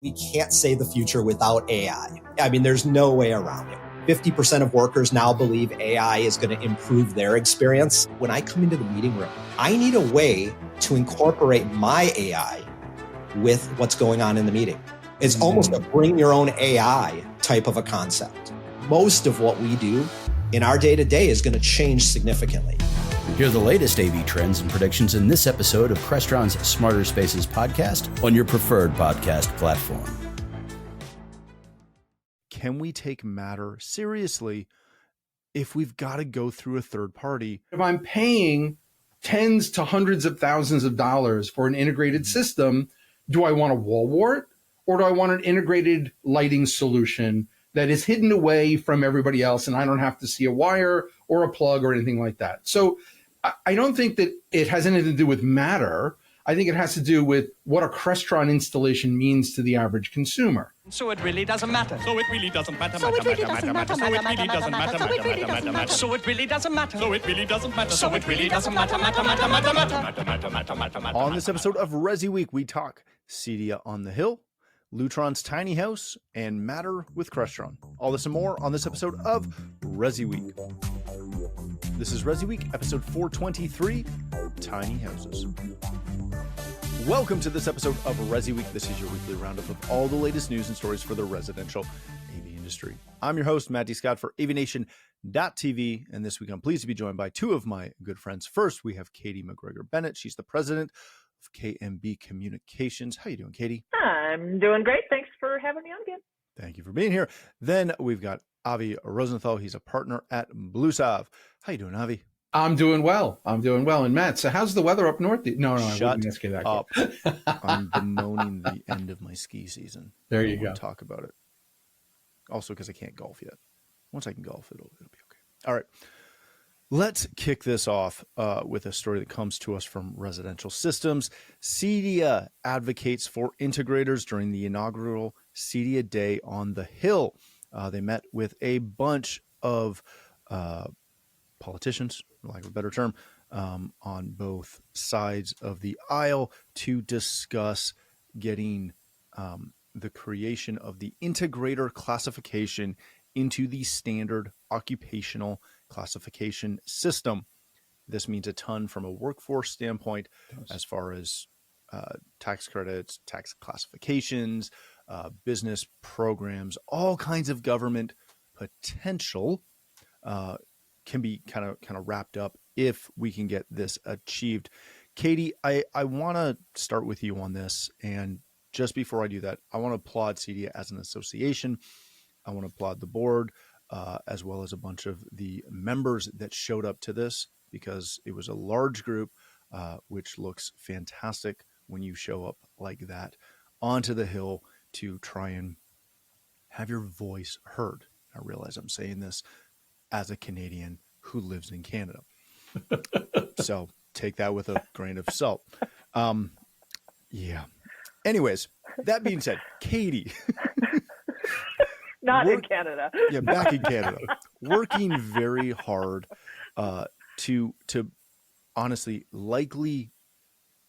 We can't say the future without AI. I mean, there's no way around it. 50% of workers now believe AI is going to improve their experience. When I come into the meeting room, I need a way to incorporate my AI with what's going on in the meeting. It's almost a bring your own AI type of a concept. Most of what we do in our day-to-day is going to change significantly. Hear the latest AV trends and predictions in this episode of Crestron's Smarter Spaces podcast on your preferred podcast platform. Can we take Matter seriously if we've got to go through a third party? If I'm paying tens to hundreds of thousands of dollars for an integrated system, do I want a wall wart or do I want an integrated lighting solution that is hidden away from everybody else and I don't have to see a wire or a plug or anything like that? So I don't think that it has anything to do with Matter. I think it has to do with what a Crestron installation means to the average consumer. So it really doesn't matter. So it really doesn't matter. So it really doesn't matter. So it really doesn't matter. So it really doesn't matter. So it really doesn't matter. So it really doesn't matter. So it really doesn't matter. On this episode of ResiWeek, we talk Cedia on the Hill, Lutron's tiny house, and Matter with Crestron. All this and more on this episode of ResiWeek. This is ResiWeek, episode 423, Tiny Houses. Welcome to this episode of ResiWeek. This is your weekly roundup of all the latest news and stories for the residential AV industry. I'm your host, Matt D. Scott for AVNation.tv, and this week I'm pleased to be joined by two of my good friends. First, we have Katye McGregor-Bennett. She's the president of KMB Communications. How you doing, Katie? I'm doing great. Thanks for having me on again. Thank you for being here. Then we've got Avi Rosenthal. He's a partner at Bluesalve. How you doing, Avi? I'm doing well. And Matt, so how's the weather up north? No, I wouldn't ask you that. Up. I'm bemoaning the end of my ski season. There you go. Talk about it. Also, because I can't golf yet. Once I can golf, it'll be okay. All right. Let's kick this off with a story that comes to us from Residential Systems. Cedia advocates for integrators during the inaugural Cedia Day on the Hill. They met with a bunch of politicians, for lack of a better term, on both sides of the aisle to discuss getting the creation of the integrator classification into the standard occupational classification system. This means a ton from a workforce standpoint, as far as tax credits, tax classifications, business programs, all kinds of government potential can be kind of wrapped up if we can get this achieved. Katie, I want to start with you on this. And just before I do that, I want to applaud Cedia as an association. I want to applaud the board, as well as a bunch of the members that showed up to this, because it was a large group, which looks fantastic when you show up like that onto the Hill to try and have your voice heard. I realize I'm saying this as a Canadian who lives in Canada. So take that with a grain of salt. Yeah. Anyways, that being said, Katie. In Canada. Yeah, back in Canada. Working very hard to honestly likely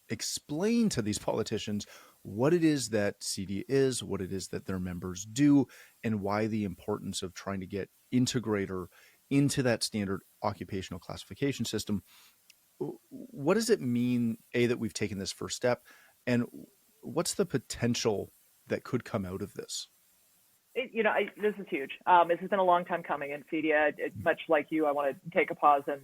explain to these politicians what it is that Cedia is, what it is that their members do, and why the importance of trying to get integrator into that standard occupational classification system. What does it mean, A, that we've taken this first step, and what's the potential that could come out of this? This is huge. This has been a long time coming, and Cedia, much like you, I want to take a pause and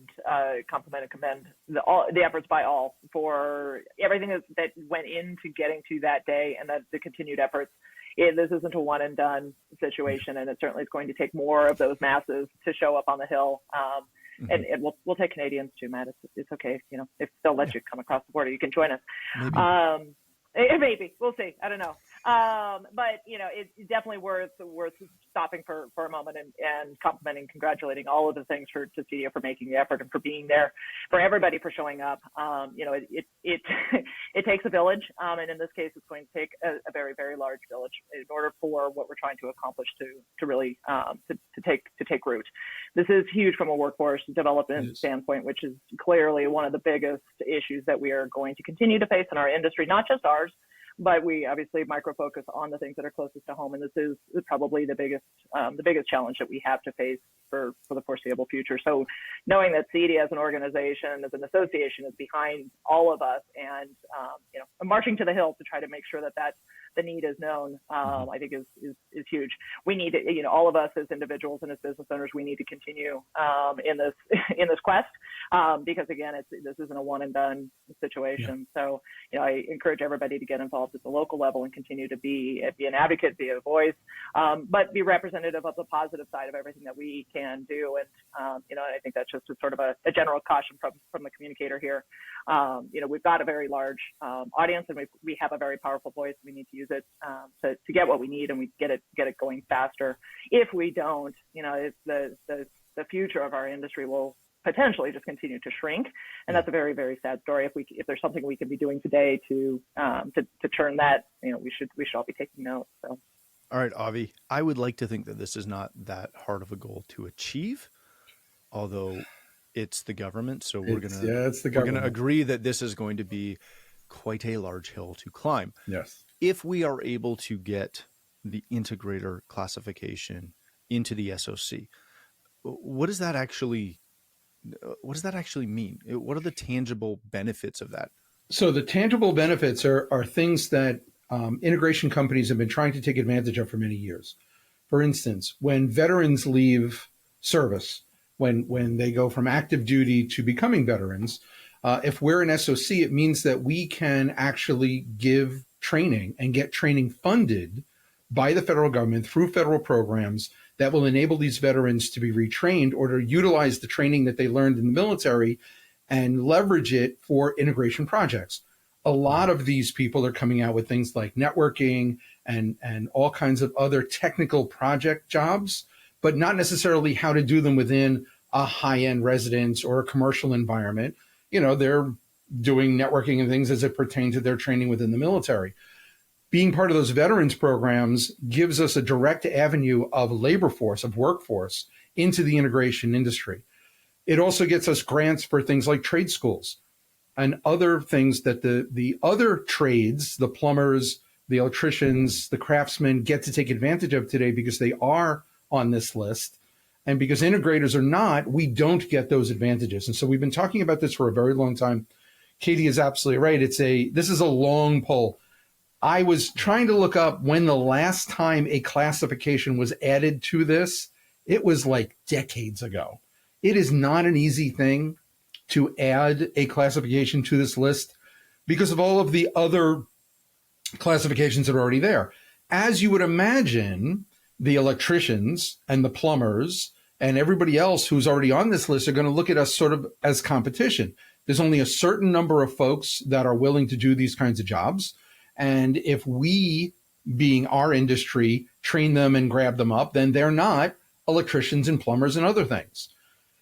compliment and commend the efforts by all for everything that went into getting to that day, and the continued efforts. This isn't a one and done situation, and it certainly is going to take more of those masses to show up on the Hill. And we'll take Canadians too, Matt. It's okay. If they'll let you come across the border, you can join us. Maybe we'll see. I don't know. But it's definitely worth stopping for a moment and complimenting, congratulating all of the things to Cedia for making the effort and for being there, for everybody for showing up. It takes a village, and in this case, it's going to take a very, very large village in order for what we're trying to accomplish to really to take root. This is huge from a workforce development standpoint, which is clearly one of the biggest issues that we are going to continue to face in our industry, not just ours, but we obviously micro focus on the things that are closest to home, and this is probably the biggest challenge that we have to face for the foreseeable future. So knowing that CEDIA as an organization, as an association, is behind all of us, and marching to the hill to try to make sure that the need is known, I think is huge. We need to, all of us as individuals and as business owners, we need to continue in this quest, because again, this isn't a one and done situation. Yeah. So I encourage everybody to get involved at the local level and continue to be an advocate, be a voice, but be representative of the positive side of everything that we can do. And I think that's just sort of a general caution from the communicator here. We've got a very large audience, and we have a very powerful voice. We need to use it to get what we need, and we get it going faster. If we don't, the future of our industry will potentially just continue to shrink, and that's a very, very sad story. If there's something we can be doing today to turn that, we should all be taking note. So. All right, Avi, I would like to think that this is not that hard of a goal to achieve, although it's the government. So we're going to agree that this is going to be quite a large hill to climb. Yes. If we are able to get the integrator classification into the SOC, what does that actually mean? What are the tangible benefits of that? So the tangible benefits are things that integration companies have been trying to take advantage of for many years. For instance, when veterans leave service, when they go from active duty to becoming veterans, if we're an SOC, it means that we can actually give training and get training funded by the federal government through federal programs that will enable these veterans to be retrained or to utilize the training that they learned in the military and leverage it for integration projects. A lot of these people are coming out with things like networking and all kinds of other technical project jobs, but not necessarily how to do them within a high-end residence or a commercial environment. They're doing networking and things as it pertains to their training within the military. Being part of those veterans programs gives us a direct avenue of labor force, of workforce, into the integration industry. It also gets us grants for things like trade schools and other things that the other trades, the plumbers, the electricians, the craftsmen, get to take advantage of today because they are on this list. And because integrators are not, we don't get those advantages. And so we've been talking about this for a very long time. Katie is absolutely right. This is a long pull. I was trying to look up when the last time a classification was added to this. It was like decades ago. It is not an easy thing to add a classification to this list because of all of the other classifications that are already there. As you would imagine, the electricians and the plumbers and everybody else who's already on this list are going to look at us sort of as competition. There's only a certain number of folks that are willing to do these kinds of jobs. And if we, being our industry, train them and grab them up, then they're not electricians and plumbers and other things.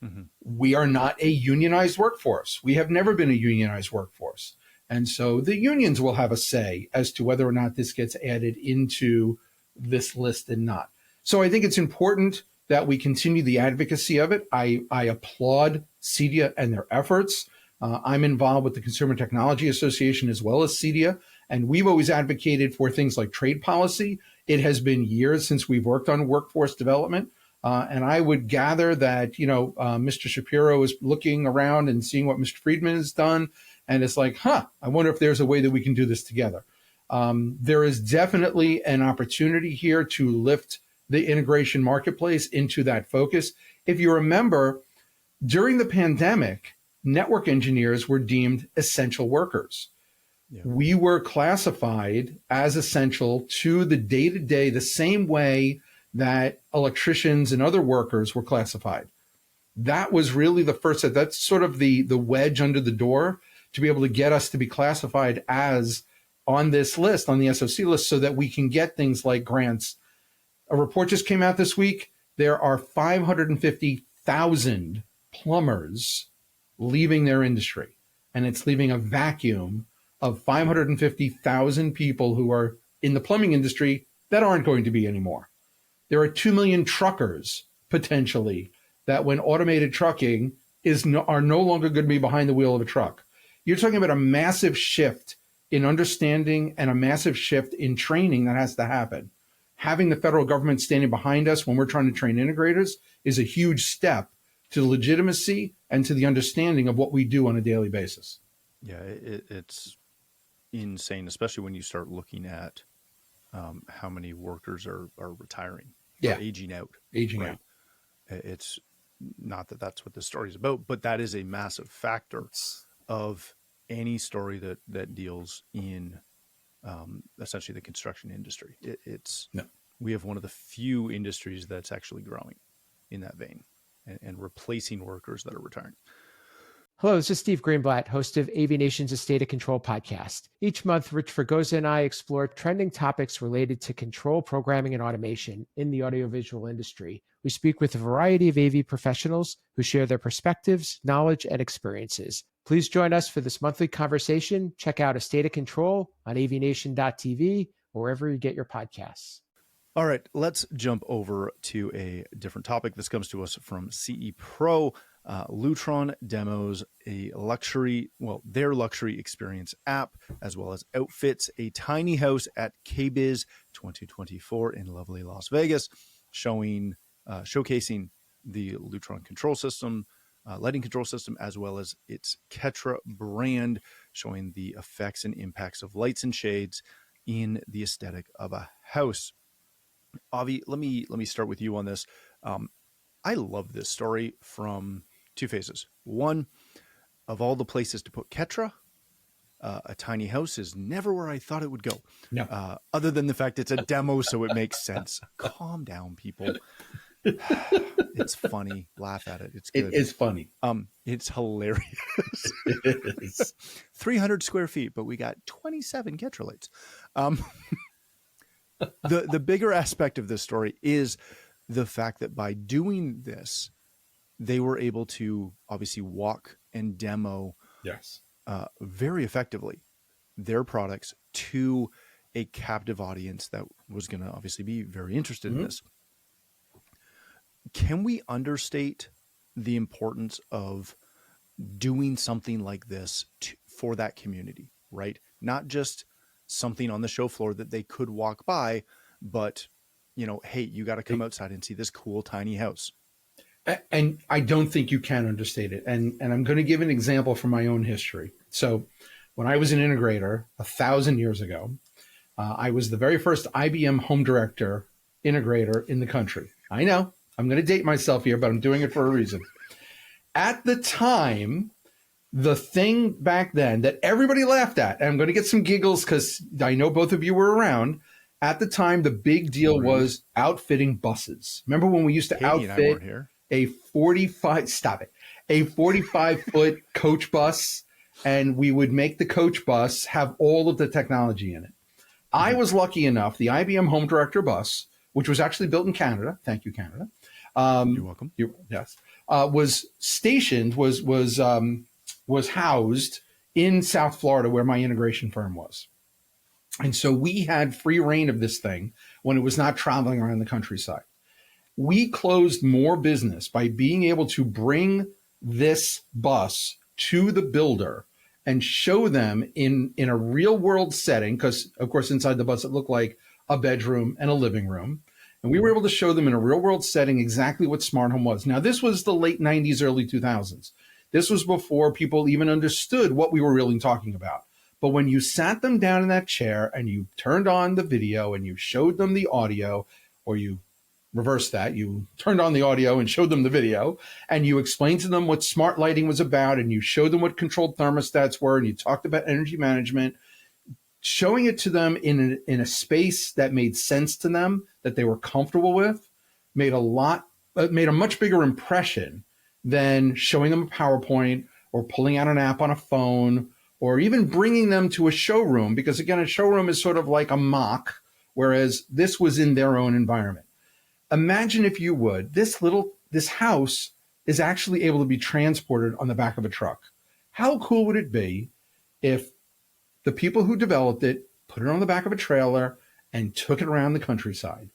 Mm-hmm. We are not a unionized workforce. We have never been a unionized workforce. And so the unions will have a say as to whether or not this gets added into this list and not. So I think it's important that we continue the advocacy of it. I applaud CEDIA and their efforts. I'm involved with the Consumer Technology Association as well as CEDIA, and we've always advocated for things like trade policy. It has been years since we've worked on workforce development, and I would gather that Mr. Shapiro is looking around and seeing what Mr. Friedman has done, and it's like, I wonder if there's a way that we can do this together. There is definitely an opportunity here to lift the integration marketplace into that focus. If you remember, during the pandemic, network engineers were deemed essential workers. Yeah. We were classified as essential to the day-to-day, the same way that electricians and other workers were classified. That was really the first step. That's sort of the wedge under the door to be able to get us to be classified as on this list, on the SOC list, so that we can get things like grants. A report just came out this week. There are 550,000 plumbers leaving their industry, and it's leaving a vacuum of 550,000 people who are in the plumbing industry that aren't going to be anymore. There are 2 million truckers potentially that, when automated trucking are no longer going to be behind the wheel of a truck. You're talking about a massive shift in understanding and a massive shift in training that has to happen. Having the federal government standing behind us when we're trying to train integrators is a huge step to the legitimacy and to the understanding of what we do on a daily basis. Yeah, it's insane, especially when you start looking at how many workers are retiring, or aging out. Out. It's not that that's what the story is about, but that is a massive factor of any story that deals in essentially the construction industry. We have one of the few industries that's actually growing in that vein and replacing workers that are retiring. Hello, this is Steve Greenblatt, host of AVNation's A State of Control podcast. Each month, Rich Fregosa and I explore trending topics related to control, programming, and automation in the audiovisual industry. We speak with a variety of AV professionals who share their perspectives, knowledge, and experiences. Please join us for this monthly conversation. Check out A State of Control on avnation.tv or wherever you get your podcasts. All right, let's jump over to a different topic. This comes to us from CE Pro. Lutron demos their luxury experience app, as well as outfits a tiny house at KBIS 2024 in lovely Las Vegas, showcasing the Lutron control system, lighting control system, as well as its Ketra brand, showing the effects and impacts of lights and shades in the aesthetic of a house. Avi, let me start with you on this. I love this story from two phases. One, of all the places to put Ketra, a tiny house is never where I thought it would go. No. Other than the fact it's a demo, so it makes sense. Calm down, people. It's funny. Laugh at it. It's good. It is funny. It's hilarious. It is. 300 square feet, but we got 27 Ketra lights. The bigger aspect of this story is the fact that by doing this, they were able to obviously walk and demo very effectively their products to a captive audience that was going to obviously be very interested in this. Can we understate the importance of doing something like this for that community, right? Not just something on the show floor that they could walk by, but, hey, you got to come outside and see this cool tiny house. And I don't think you can understate it. And I'm going to give an example from my own history. So when I was an integrator 1,000 years ago, I was the very first IBM home director integrator in the country. I know I'm going to date myself here, but I'm doing it for a reason. At the time, the thing back then that everybody laughed at, and I'm going to get some giggles because I know both of you were around. At the time, the big deal was outfitting buses. Remember when we used to outfit a 45-foot coach bus, and we would make the coach bus have all of the technology in it. I was lucky enough, the IBM Home Director bus, which was actually built in Canada. Thank you, Canada. You're welcome. Was stationed, was housed in South Florida where my integration firm was. And so we had free reign of this thing when it was not traveling around the countryside. We closed more business by being able to bring this bus to the builder and show them in a real world setting, because of course inside the bus it looked like a bedroom and a living room. And we were able to show them in a real world setting exactly what smart home was. Now, this was the late 90s, early 2000s. This was before people even understood what we were really talking about. But when you sat them down in that chair and you turned on the video and you showed them the audio, or you reversed that, you turned on the audio and showed them the video, and you explained to them what smart lighting was about, and you showed them what controlled thermostats were, and you talked about energy management, showing it to them in a space that made sense to them, that they were comfortable with, made a much bigger impression than showing them a PowerPoint or pulling out an app on a phone or even bringing them to a showroom, because again, a showroom is sort of like a mock, whereas this was in their own environment. Imagine, if you would, this house is actually able to be transported on the back of a truck. How cool would it be if the people who developed it put it on the back of a trailer and took it around the countryside?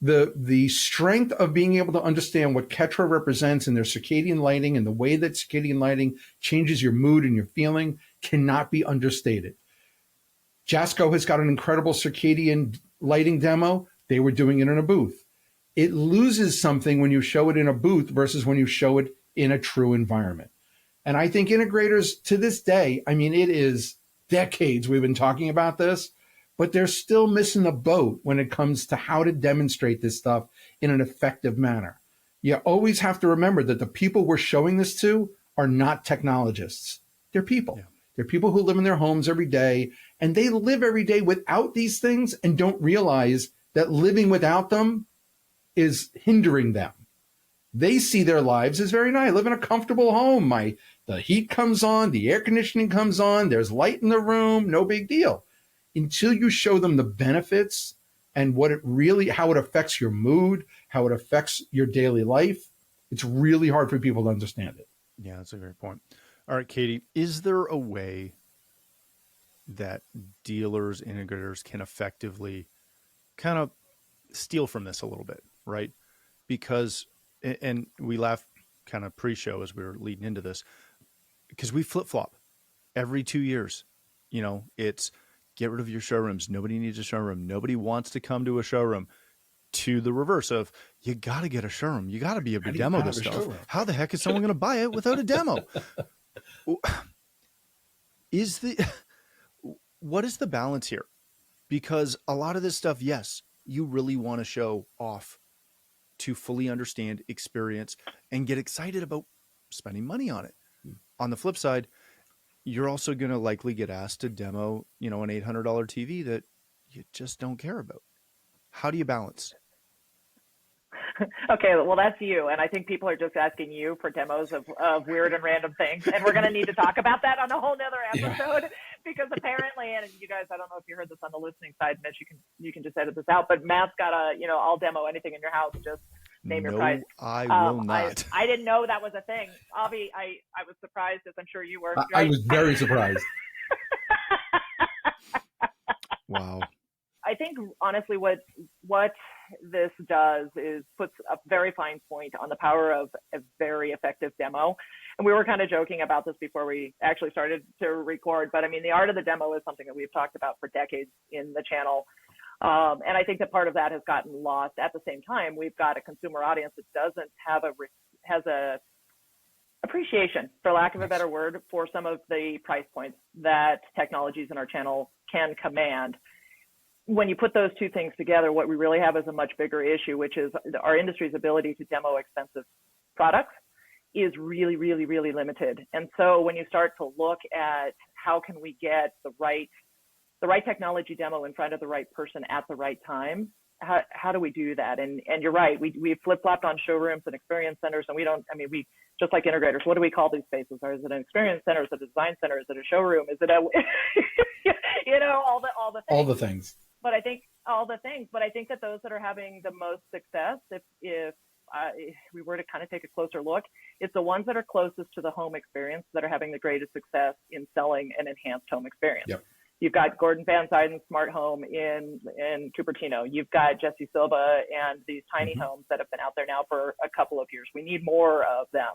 The strength of being able to understand what Ketra represents in their circadian lighting and the way that circadian lighting changes your mood and your feeling cannot be understated. Jasco has got an incredible circadian lighting demo. They were doing it in a booth. It loses something when you show it in a booth versus when you show it in a true environment. And I think integrators to this day, I mean, it is decades we've been talking about this, but they're still missing the boat when it comes to how to demonstrate this stuff in an effective manner. You always have to remember that the people we're showing this to are not technologists. They're people. Yeah. They're people who live in their homes every day, and they live every day without these things and don't realize that living without them is hindering them. They see their lives as very nice. I live in a comfortable home. The heat comes on, the air conditioning comes on, there's light in the room, no big deal. Until you show them the benefits and how it affects your mood, how it affects your daily life, it's really hard for people to understand it. Yeah, that's a great point. All right, Katie, is there a way that dealers, integrators can effectively kind of steal from this a little bit, right? Because, and we laugh kind of pre-show as we were leading into this, because we flip-flop every 2 years. You know, it's get rid of your showrooms. Nobody needs a showroom. Nobody wants to come to a showroom. To the reverse of, you got to get a showroom. You got to be able to demo this stuff. How the heck is someone going to buy it without a demo? What is the balance here? Because a lot of this stuff, yes, you really want to show off to fully understand, experience, and get excited about spending money on it. On the flip side, you're also going to likely get asked to demo, an $800 TV that you just don't care about. How do you balance? Okay, well, that's you. And I think people are just asking you for demos of weird and random things. And we're going to need to talk about that on a whole nother episode because apparently, and you guys, I don't know if you heard this on the listening side, Mitch, you can just edit this out, but Matt's got I'll demo anything in your house. Just name your price. I will not. I didn't know that was a thing. Avi, I was surprised, as I'm sure you were. I was very surprised. Wow. I think honestly what this does is puts a very fine point on the power of a very effective demo. And we were kind of joking about this before we actually started to record, but I mean, the art of the demo is something that we've talked about for decades in the channel. And I think that part of that has gotten lost. At the same time, we've got a consumer audience that has a appreciation, for lack of a better word, for some of the price points that technologies in our channel can command. When you put those two things together, what we really have is a much bigger issue, which is our industry's ability to demo expensive products is really, really, really limited. And so when you start to look at how can we get the right technology demo in front of the right person at the right time, how do we do that? And you're right, we flip-flopped on showrooms and experience centers, and we just like integrators, what do we call these spaces? Or is it an experience center? Is it a design center? Is it a showroom? Is it all the things. All the things. But I think that those that are having the most success, if we were to kind of take a closer look, it's the ones that are closest to the home experience that are having the greatest success in selling an enhanced home experience. Yep. You've got Gordon Van Suyden's Smart Home in Cupertino. You've got Jesse Silva and these tiny homes that have been out there now for a couple of years. We need more of them.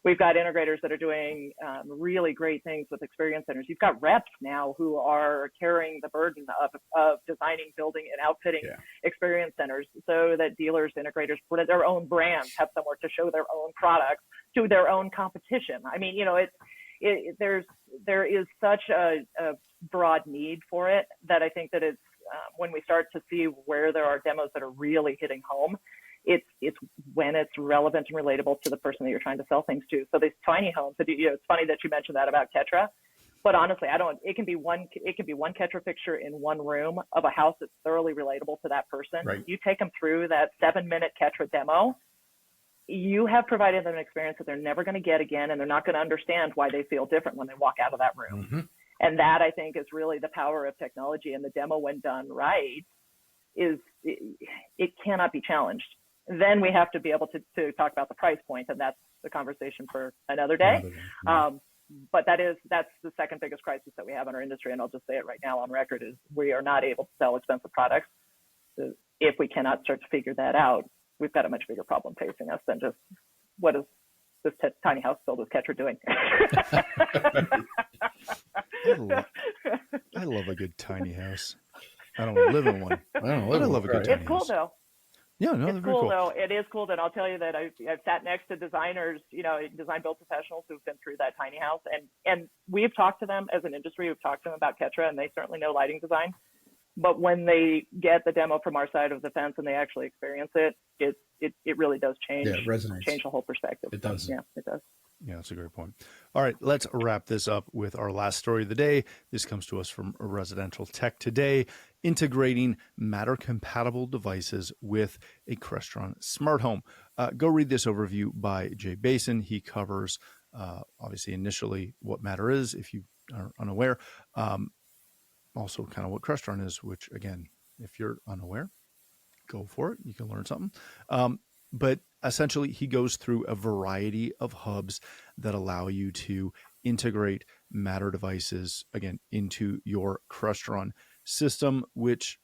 We've got integrators that are doing really great things with experience centers. You've got reps now who are carrying the burden of designing, building, and outfitting experience centers so that dealers, integrators, put their own brands, have somewhere to show their own products to their own competition. I mean, there is such a broad need for it that I think that it's when we start to see where there are demos that are really hitting home, it's when it's relevant and relatable to the person that you're trying to sell things to. So these tiny homes, it's funny that you mentioned that about Ketra, but honestly, it can be one Ketra fixture in one room of a house that's thoroughly relatable to that person. Right. You take them through that 7-minute Ketra demo, you have provided them an experience that they're never going to get again, and they're not going to understand why they feel different when they walk out of that room. Mm-hmm. And that, I think, is really the power of technology. And the demo, when done right, it cannot be challenged. Then we have to be able to talk about the price point, and that's the conversation for another day. But that's the second biggest crisis that we have in our industry, and I'll just say it right now on record, is we are not able to sell expensive products. If we cannot start to figure that out, we've got a much bigger problem facing us than just what is this tiny house filled with Ketra doing. I love a good tiny house. I don't live in one. I don't But I live love a good right. tiny It's cool house. though. Yeah, no, they're It's very cool cool. though. It is cool that I'll tell you that I've sat next to designers, design build professionals who've been through that tiny house, and we've talked to them as an industry. We've talked to them about Ketra, and they certainly know lighting design. But when they get the demo from our side of the fence and they actually experience it, it really does change. Yeah, it resonates. Change the whole perspective. It does. Yeah, it does. Yeah, that's a great point. All right, let's wrap this up with our last story of the day. This comes to us from Residential Tech Today, integrating Matter-compatible devices with a Crestron smart home. Go read this overview by Jay Basin. He covers, obviously, initially what Matter is, if you are unaware. Also kind of what Crestron is, which, again, if you're unaware, go for it. You can learn something. But essentially, he goes through a variety of hubs that allow you to integrate Matter devices, again, into your Crestron system, which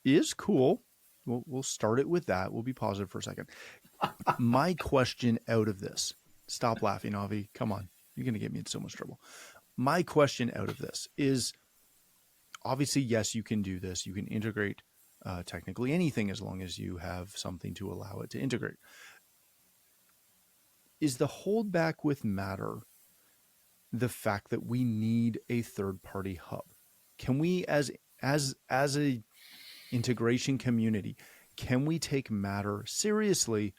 is cool. We'll start it with that. We'll be positive for a second. My question out of this, stop laughing, Avi. Come on. You're going to get me in so much trouble. My question out of this is, obviously, yes, you can do this. You can integrate technically anything as long as you have something to allow it to integrate. Is the holdback with Matter the fact that we need a third-party hub? Can we, as a integration community, can we take Matter seriously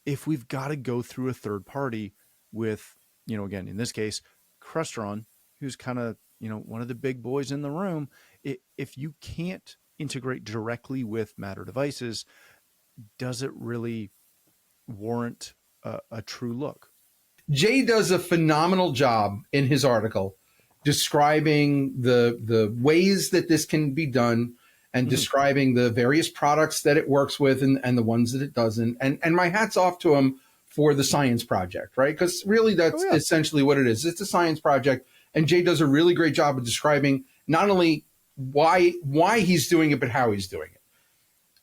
if we've got to go through a third party with, again, in this case, Crestron, who's kind of, one of the big boys in the room? If you can't integrate directly with Matter devices, does it really warrant a true look? Jay does a phenomenal job in his article describing the ways that this can be done and describing the various products that it works with and the ones that it doesn't. And my hat's off to him for the science project, right? Because really that's essentially what it is. It's a science project. And Jay does a really great job of describing not only why he's doing it, but how he's doing it.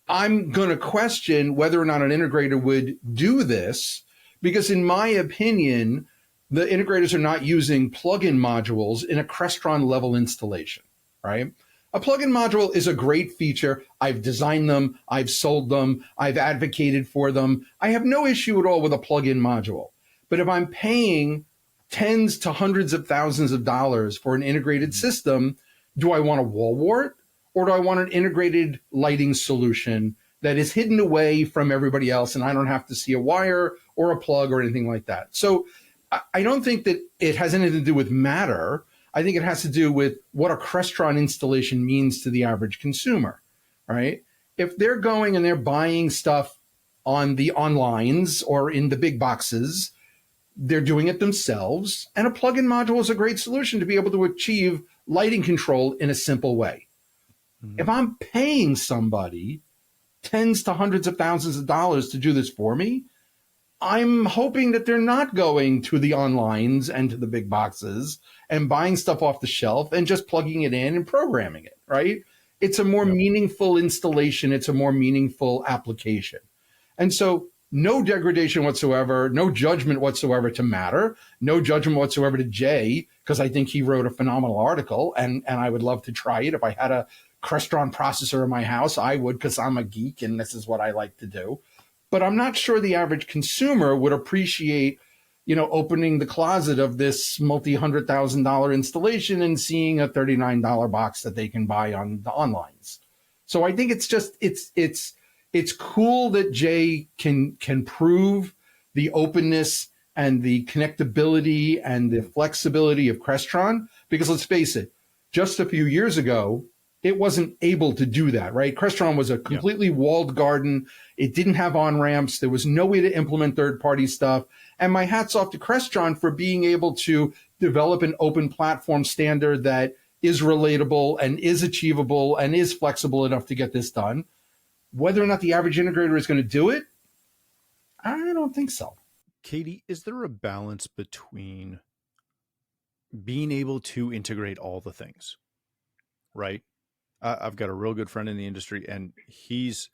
I'm going to question whether or not an integrator would do this, because in my opinion, the integrators are not using plug-in modules in a Crestron level installation, right? A plug-in module is a great feature. I've designed them. I've sold them. I've advocated for them. I have no issue at all with a plug-in module. But if I'm paying tens to hundreds of thousands of dollars for an integrated system, do I want a wall wart, or do I want an integrated lighting solution that is hidden away from everybody else and I don't have to see a wire or a plug or anything like that? So I don't think that it has anything to do with Matter. I think it has to do with what a Crestron installation means to the average consumer, right? If they're going and they're buying stuff on the onlines or in the big boxes, they're doing it themselves. And a plug-in module is a great solution to be able to achieve lighting control in a simple way. If I'm paying somebody tens to hundreds of thousands of dollars to do this for me, I'm hoping that they're not going to the onlines and to the big boxes and buying stuff off the shelf and just plugging it in and programming it, right? It's a more meaningful installation. It's a more meaningful application. And so no degradation whatsoever, no judgment whatsoever to Matter, no judgment whatsoever to Jay, because I think he wrote a phenomenal article and I would love to try it. If I had a Crestron processor in my house, I would, because I'm a geek and this is what I like to do. But I'm not sure the average consumer would appreciate, opening the closet of this multi-$100,000 installation and seeing a $39 box that they can buy on the onlines. So I think it's just, it's cool that Jay can prove the openness and the connectability and the flexibility of Crestron, because let's face it, just a few years ago, it wasn't able to do that, right? Crestron was a completely walled garden. It didn't have on-ramps. There was no way to implement third-party stuff. And my hat's off to Crestron for being able to develop an open platform standard that is relatable and is achievable and is flexible enough to get this done. Whether or not the average integrator is going to do it, I don't think so. Katie, is there a balance between being able to integrate all the things, right? I've got a real good friend in the industry, and he's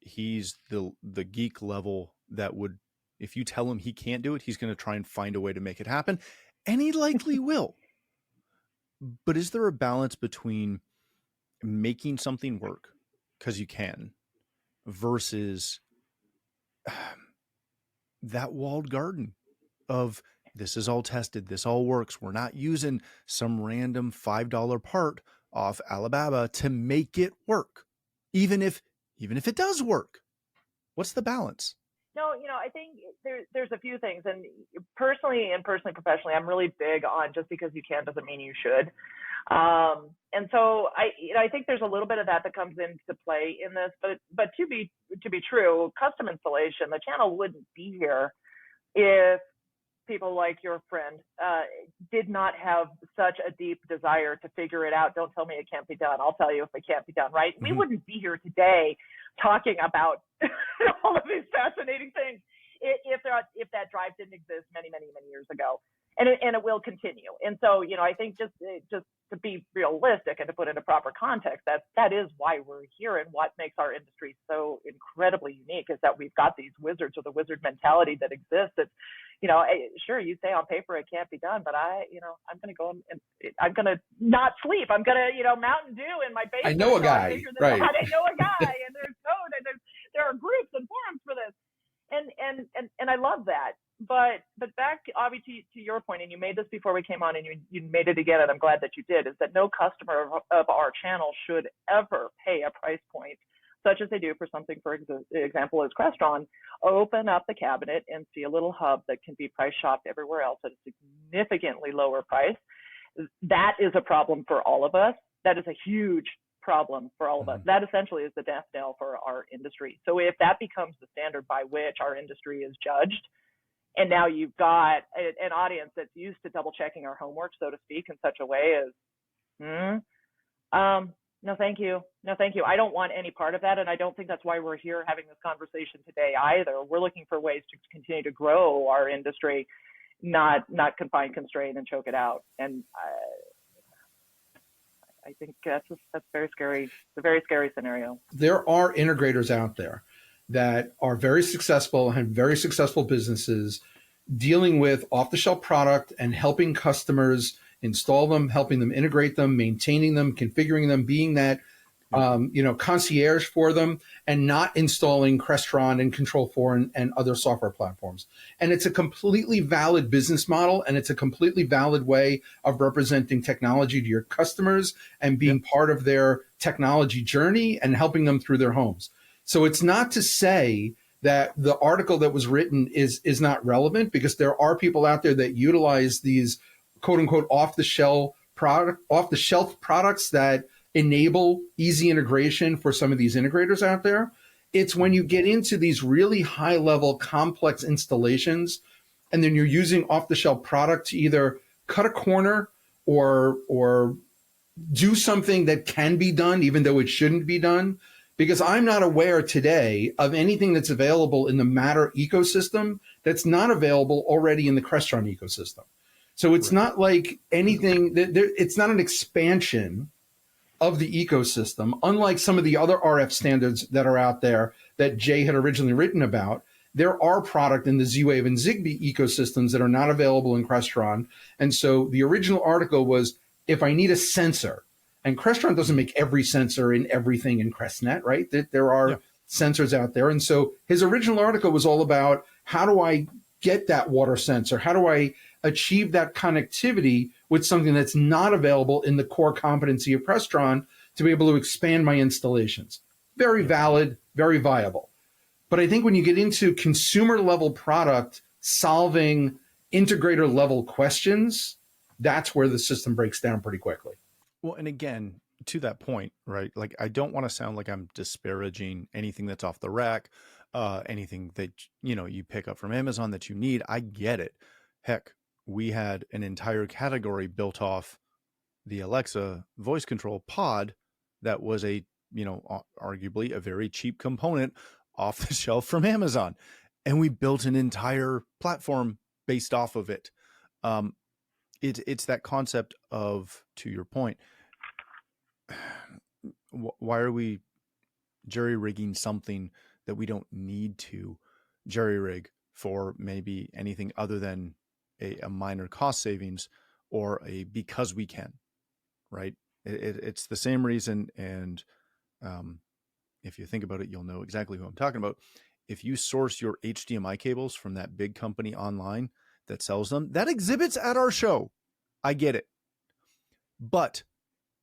the geek level that would, if you tell him he can't do it, he's going to try and find a way to make it happen. and he likely will. But is there a balance between making something work because you can versus that walled garden of this is all tested, this all works. We're not using some random $5 part off Alibaba to make it work, even if it does work. What's the balance? No, I think there's a few things, and personally and professionally, I'm really big on just because you can doesn't mean you should. And so I think there's a little bit of that comes into play in this, but to be true, custom installation, the channel wouldn't be here if people like your friend did not have such a deep desire to figure it out. Don't tell me it can't be done. I'll tell you if it can't be done, right? Mm-hmm. We wouldn't be here today talking about all of these fascinating things if that drive didn't exist many years ago. And it will continue. And so, I think just to be realistic and to put into proper context, that is why we're here, and what makes our industry so incredibly unique is that we've got these wizards, or the wizard mentality that exists. It's, sure, you say on paper it can't be done, but I'm going to go and I'm going to not sleep. I'm going to, Mountain Dew in my basement. I know a guy, right? I know a guy, and there's code, and there are groups and forums for this, and I love that. But back, obviously, to your point, and you made this before we came on, and you made it again, and I'm glad that you did, is that no customer of our channel should ever pay a price point such as they do for something, for example, as Crestron. Open up the cabinet and see a little hub that can be price shopped everywhere else at a significantly lower price. That is a problem for all of us. That is a huge problem for all of us. That essentially is the death knell for our industry. So if that becomes the standard by which our industry is judged, and now you've got an audience that's used to double checking our homework, so to speak, in such a way as, no, thank you. No, thank you. I don't want any part of that. And I don't think that's why we're here having this conversation today either. We're looking for ways to continue to grow our industry, not confine, constrain, and choke it out. And I think that's very scary. It's a very scary scenario. There are integrators out there that are very successful, have very successful businesses dealing with off-the-shelf product and helping customers install them, helping them integrate them, maintaining them, configuring them, being that concierge for them, and not installing Crestron and Control4 and other software platforms. And it's a completely valid business model, and it's a completely valid way of representing technology to your customers and being part of their technology journey and helping them through their homes. So it's not to say that the article that was written is not relevant, because there are people out there that utilize these quote unquote off the shelf products that enable easy integration for some of these integrators out there. It's when you get into these really high level complex installations, and then you're using off the shelf product to either cut a corner or do something that can be done even though it shouldn't be done. Because I'm not aware today of anything that's available in the Matter ecosystem that's not available already in the Crestron ecosystem. So it's not like anything, it's not an expansion of the ecosystem, unlike some of the other RF standards that are out there that Jay had originally written about. There are product in the Z-Wave and Zigbee ecosystems that are not available in Crestron. And so the original article was, if I need a sensor, and Crestron doesn't make every sensor in everything in CrestNet, right? There are sensors out there. And so his original article was all about, how do I get that water sensor? How do I achieve that connectivity with something that's not available in the core competency of Crestron to be able to expand my installations? Very valid, very viable. But I think when you get into consumer level product solving integrator level questions, that's where the system breaks down pretty quickly. Well, and again, to that point, right? Like, I don't want to sound like I'm disparaging anything that's off the rack, anything that, you pick up from Amazon that you need. I get it. Heck, we had an entire category built off the Alexa voice control pod that was a, arguably a very cheap component off the shelf from Amazon. And we built an entire platform based off of it. It's that concept of, to your point, why are we jerry-rigging something that we don't need to jerry-rig for maybe anything other than a minor cost savings or a because we can, right? It's the same reason. And if you think about it, you'll know exactly who I'm talking about. If you source your HDMI cables from that big company online that sells them, that exhibits at our show. I get it. But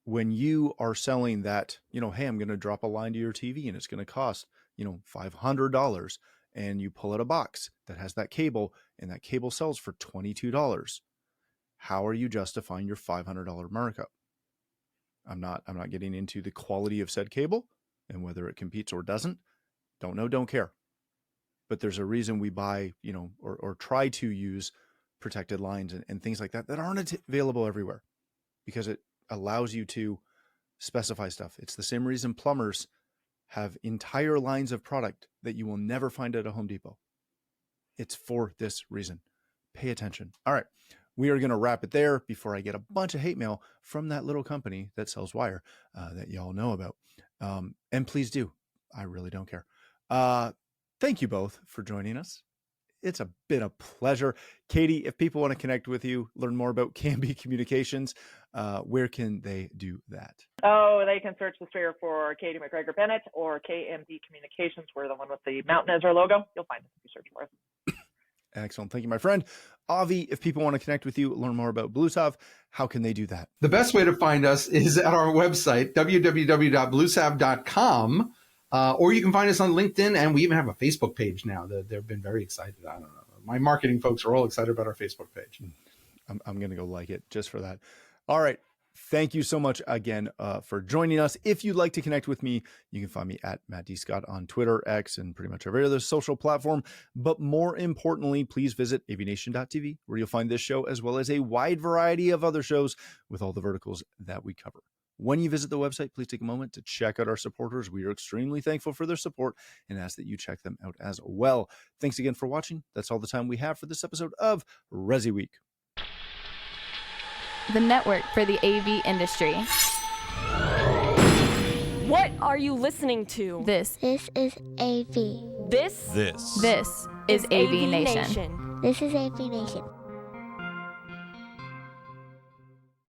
when you are selling that, hey, I'm going to drop a line to your TV and it's going to cost, $500, and you pull out a box that has that cable and that cable sells for $22, how are you justifying your $500 markup? I'm not getting into the quality of said cable and whether it competes or doesn't. Don't know, don't care. But there's a reason we buy, or try to use protected lines and things like that aren't available everywhere, because it allows you to specify stuff. It's the same reason plumbers have entire lines of product that you will never find at a Home Depot. It's for this reason. Pay attention. All right. We are going to wrap it there before I get a bunch of hate mail from that little company that sells wire that y'all know about. And please do. I really don't care. Thank you both for joining us. It's been a pleasure. Katie, if people want to connect with you, learn more about Canby Communications, where can they do that? Oh, they can search the sphere for Katye McGregor-Bennett or KMB Communications. We're the one with the mountain as our logo. You'll find us if you search for us. Excellent. Thank you, my friend. Avi, if people want to connect with you, learn more about Bluesalve, how can they do that? The best way to find us is at our website, www.bluesalve.com. Or you can find us on LinkedIn, and we even have a Facebook page now. They've been very excited. I don't know. My marketing folks are all excited about our Facebook page. I'm going to go like it just for that. All right. Thank you so much again for joining us. If you'd like to connect with me, you can find me at Matt D. Scott on Twitter, X, and pretty much every other social platform. But more importantly, please visit AVNation.tv, where you'll find this show as well as a wide variety of other shows with all the verticals that we cover. When you visit the website, please take a moment to check out our supporters. We are extremely thankful for their support and ask that you check them out as well. Thanks again for watching. That's all the time we have for this episode of ResiWeek, the network for the AV industry. What are you listening to? This is AV. This is AVNation. This is AVNation.